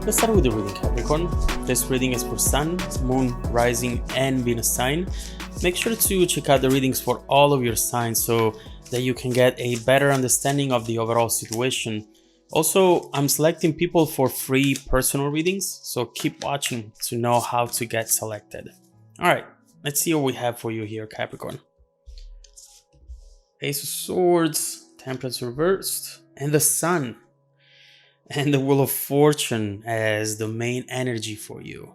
Let's start with the reading, Capricorn. This reading is for Sun, Moon, Rising, and Venus sign. Make sure to check out the readings for all of your signs so that you can get a better understanding of the overall situation. Also, I'm selecting people for free personal readings, so keep watching to know how to get selected. Alright, let's see what we have for you here, Capricorn. Ace of Swords, Temperance reversed, and the Sun. And the Wheel of Fortune as the main energy for you.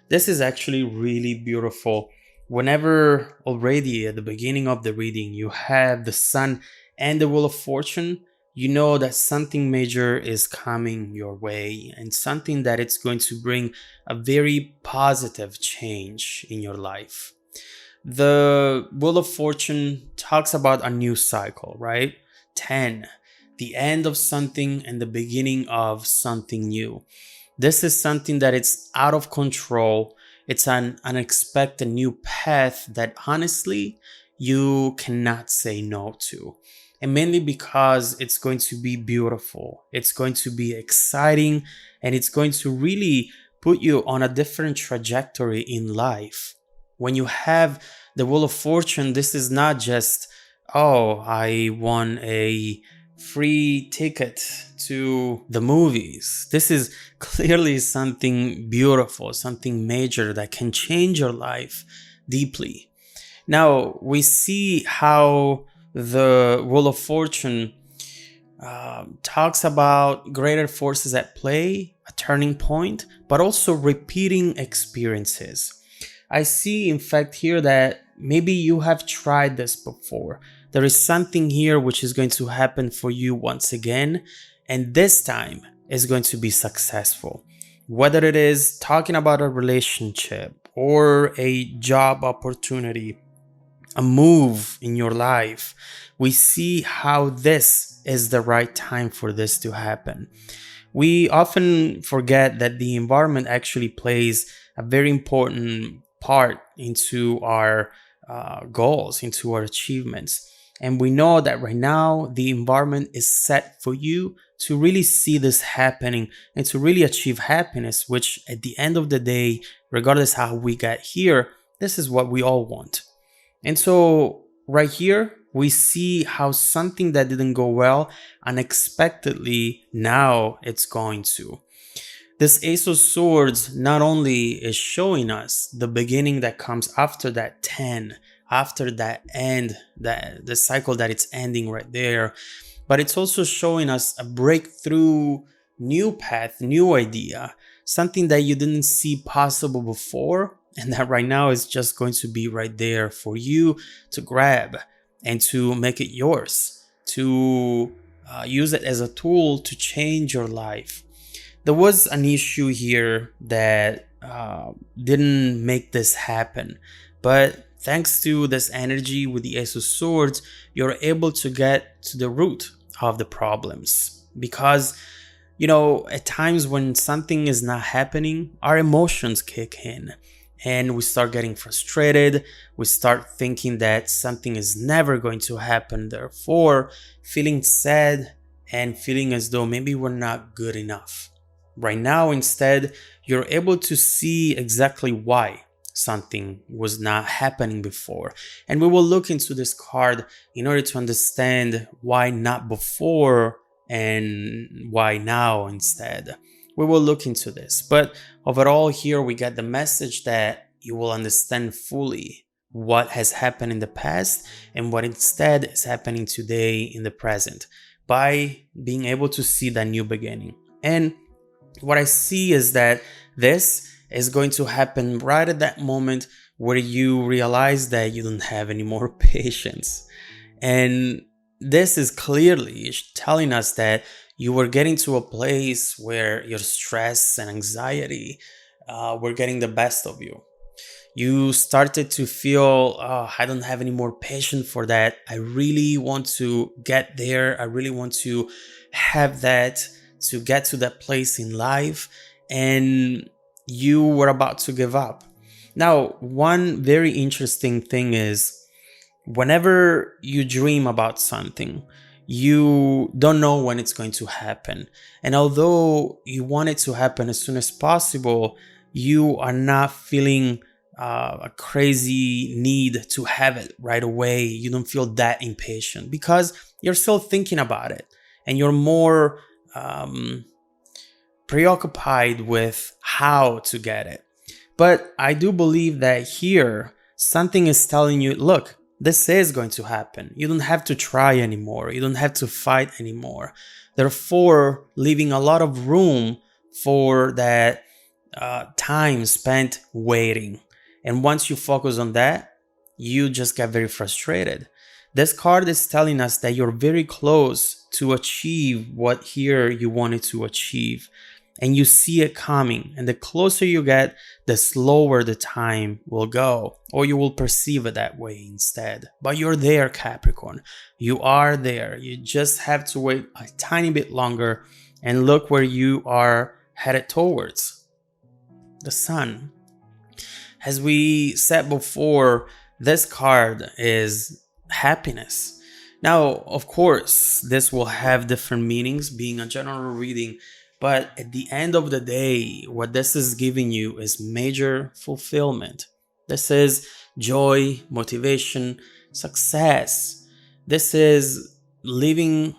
This is actually really beautiful. Whenever already at the beginning of the reading you have the Sun and the Wheel of Fortune, you know that something major is coming your way and something that it's going to bring a very positive change in your life. The Wheel of Fortune talks about a new cycle, right? 10. The end of something and the beginning of something new. This is something that it's out of control. It's an unexpected new path that honestly you cannot say no to. And mainly because it's going to be beautiful. It's going to be exciting and it's going to really put you on a different trajectory in life. When you have the Wheel of Fortune, this is not just, oh, I won a free ticket to the movies. This is clearly something beautiful, something major that can change your life deeply. Now, we see how the Wheel of Fortune talks about greater forces at play, a turning point, but also repeating experiences. I see, in fact, here that maybe you have tried this before. There is something here which is going to happen for you once again, and this time is going to be successful. Whether it is talking about a relationship or a job opportunity, a move in your life, we see how this is the right time for this to happen. We often forget that the environment actually plays a very important part into our goals, into our achievements. And we know that right now the environment is set for you to really see this happening and to really achieve happiness, which at the end of the day, regardless how we got here, this is what we all want. And so right here, we see how something that didn't go well unexpectedly, now it's going to. This Ace of Swords not only is showing us the beginning that comes after that 10, after that end, the cycle that it's ending right there, but it's also showing us a breakthrough, new path, new idea, something that you didn't see possible before, and that right now is just going to be right there for you to grab and to make it yours, to use it as a tool to change your life. There was an issue here that didn't make this happen, but thanks to this energy with the Ace of Swords, you're able to get to the root of the problems. Because, you know, at times when something is not happening, our emotions kick in and we start getting frustrated. We start thinking that something is never going to happen, therefore feeling sad and feeling as though maybe we're not good enough. Right now, instead, you're able to see exactly why something was not happening before. And we will look into this card in order to understand why not before and why now instead. We will look into this. But overall here we get the message that you will understand fully what has happened in the past and what instead is happening today in the present by being able to see that new beginning. And what I see is that this is going to happen right at that moment where you realize that you don't have any more patience. And this is clearly telling us that you were getting to a place where your stress and anxiety were getting the best of you. You started to feel, oh, I don't have any more patience for that. I really want to get there. I really want to have that, to get to that place in life. And you were about to give up. Now, one very interesting thing is whenever you dream about something, You don't know when it's going to happen. And although you want it to happen as soon as possible, you are not feeling a crazy need to have it right away. You don't feel that impatient because you're still thinking about it, and you're more preoccupied with how to get it. But I do believe that here something is telling you, look, this is going to happen. You don't have to try anymore. You don't have to fight anymore. Therefore, leaving a lot of room for that time spent waiting. And once you focus on that, you just get very frustrated. This card is telling us that you're very close to achieve what here you wanted to achieve, and you see it coming. And the closer you get, the slower the time will go, or you will perceive it that way instead. But you're there, Capricorn. You are there. You just have to wait a tiny bit longer and look where you are headed towards. The Sun. As we said before, this card is happiness. Now, of course, this will have different meanings being a general reading, but at the end of the day, what this is giving you is major fulfillment. This is joy, motivation, success. This is really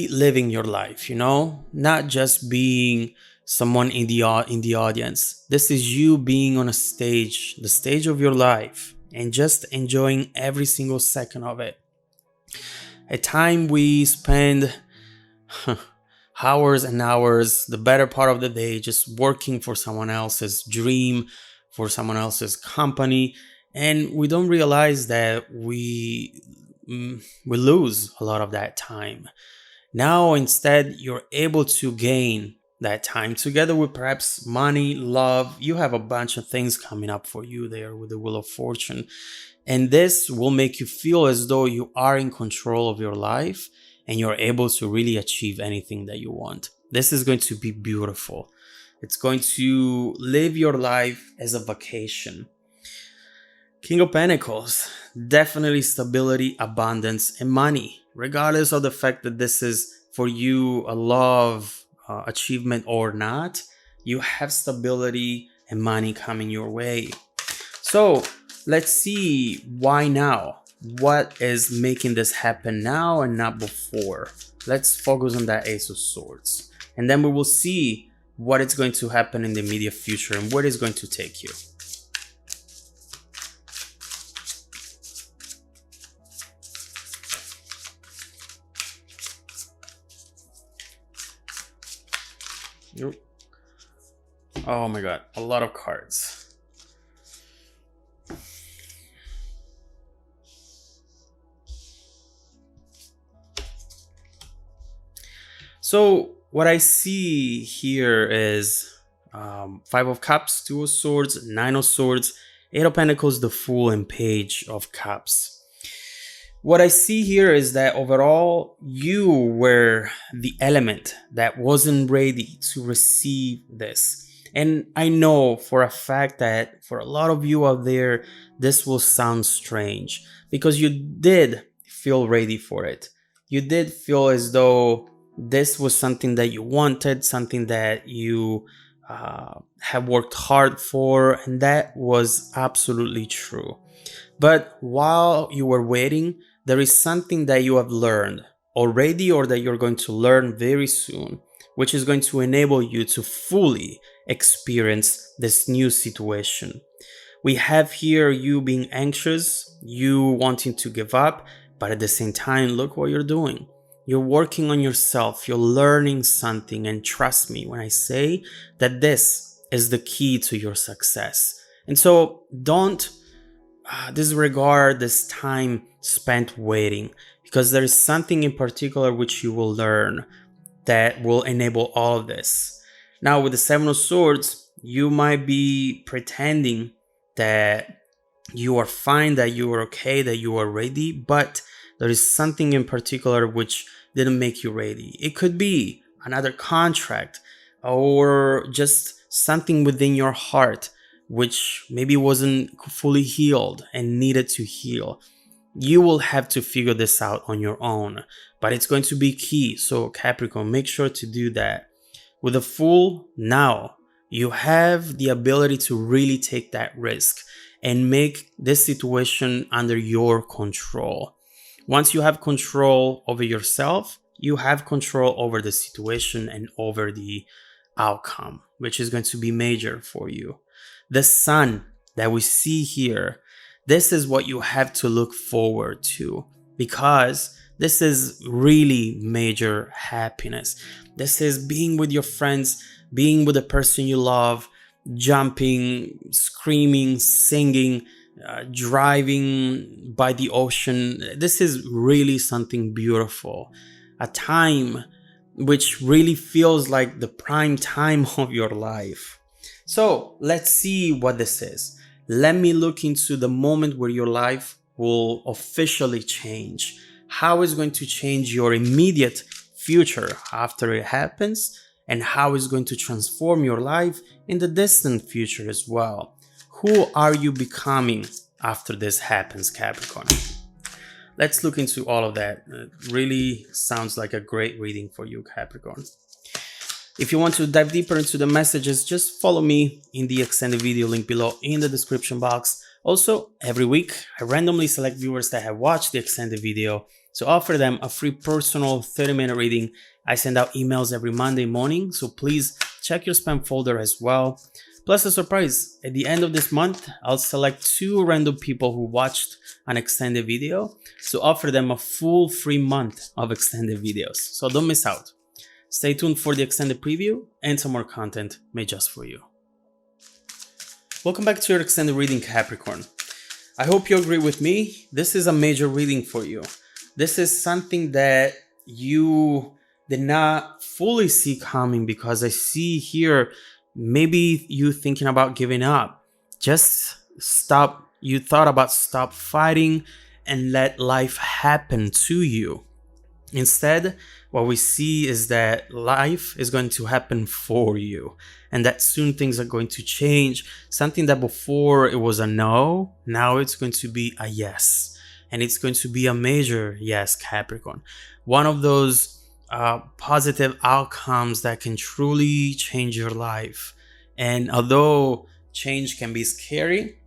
living your life, not just being someone in the audience. This is you being on a stage, the stage of your life, and just enjoying every single second of it. A time we spend hours and hours, the better part of the day, just working for someone else's dream, for someone else's company, and we don't realize that we lose a lot of that time. Now instead, you're able to gain that time together with perhaps money, love. You have a bunch of things coming up for you there with the Wheel of Fortune, and this will make you feel as though you are in control of your life and you're able to really achieve anything that you want. This is going to be beautiful. It's going to live your life as a vacation. King of Pentacles, definitely stability, abundance, and money. Regardless of the fact that this is for you a love achievement or not, you have stability and money coming your way. So let's see why now. What is making this happen now and not before? Let's focus on that Ace of Swords, and then we will see what is going to happen in the immediate future and where it's going to take you. Oh my god, a lot of cards. So what I see here is 5 of Cups, 2 of Swords, 9 of Swords, 8 of Pentacles, the Fool, and Page of Cups. What I see here is that overall, you were the element that wasn't ready to receive this. And I know for a fact that for a lot of you out there, this will sound strange because you did feel ready for it. You did feel as though this was something that you wanted, something that you have worked hard for, and that was absolutely true. But while you were waiting, there is something that you have learned already or that you're going to learn very soon, which is going to enable you to fully experience this new situation. We have here you being anxious, you wanting to give up, but at the same time, look what you're doing. You're working on yourself, you're learning something, and trust me when I say that this is the key to your success. And so don't disregard this time spent waiting, because there is something in particular which you will learn that will enable all of this. Now with the 7 of Swords, you might be pretending that you are fine, that you are okay, that you are ready, but there is something in particular which didn't make you ready. It could be another contract or just something within your heart which maybe wasn't fully healed and needed to heal. You will have to figure this out on your own, but it's going to be key. So Capricorn, make sure to do that. With a Fool, now you have the ability to really take that risk and make this situation under your control. Once you have control over yourself, you have control over the situation and over the outcome, which is going to be major for you. The Sun that we see here, this is what you have to look forward to, because this is really major happiness. This is being with your friends, being with the person you love, jumping, screaming, singing, driving by the ocean. This is really something beautiful. A time which really feels like the prime time of your life. So let's see what this is. Let me look into the moment where your life will officially change. How it's going to change your immediate future after it happens, and how it's going to transform your life in the distant future as well. Who are you becoming after this happens, Capricorn? Let's look into all of that. It really sounds like a great reading for you, Capricorn. If you want to dive deeper into the messages, just follow me in the extended video link below in the description box. Also, every week, I randomly select viewers that have watched the extended video to offer them a free personal 30-minute reading. I send out emails every Monday morning, so please check your spam folder as well. Plus a surprise, at the end of this month, I'll select 2 random people who watched an extended video to offer them a full free month of extended videos. So don't miss out. Stay tuned for the extended preview and some more content made just for you. Welcome back to your extended reading, Capricorn. I hope you agree with me. This is a major reading for you. This is something that you did not fully see coming, because I see here maybe you thinking about giving up. Just stop. You thought about stop fighting and let life happen to you. Instead, what we see is that life is going to happen for you, and that soon things are going to change. Something that before it was a no, now it's going to be a yes, and it's going to be a major yes, Capricorn. One of those positive outcomes that can truly change your life. And although change can be scary,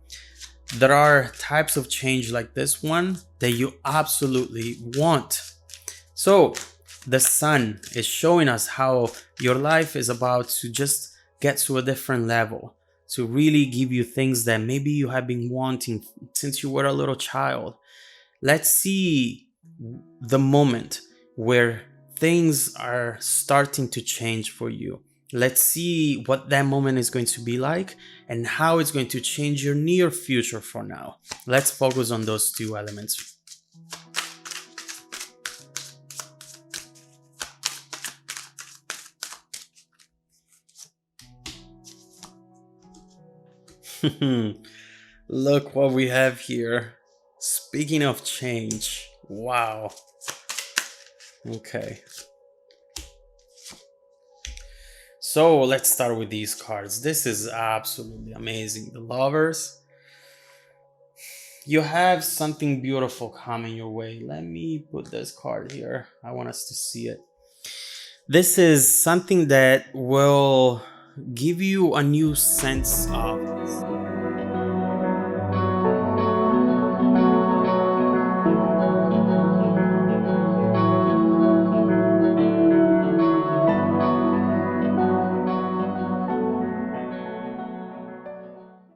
there are types of change like this one that you absolutely want. So the Sun is showing us how your life is about to just get to a different level, to really give you things that maybe you have been wanting since you were a little child. Let's see the moment where things are starting to change for you. Let's see what that moment is going to be like and how it's going to change your near future for now. Let's focus on those 2 elements. Look what we have here. Speaking of change, wow. Okay. So let's start with these cards. This is absolutely amazing. The Lovers. You have something beautiful coming your way. Let me put this card here. I want us to see it. This is something that will give you a new sense of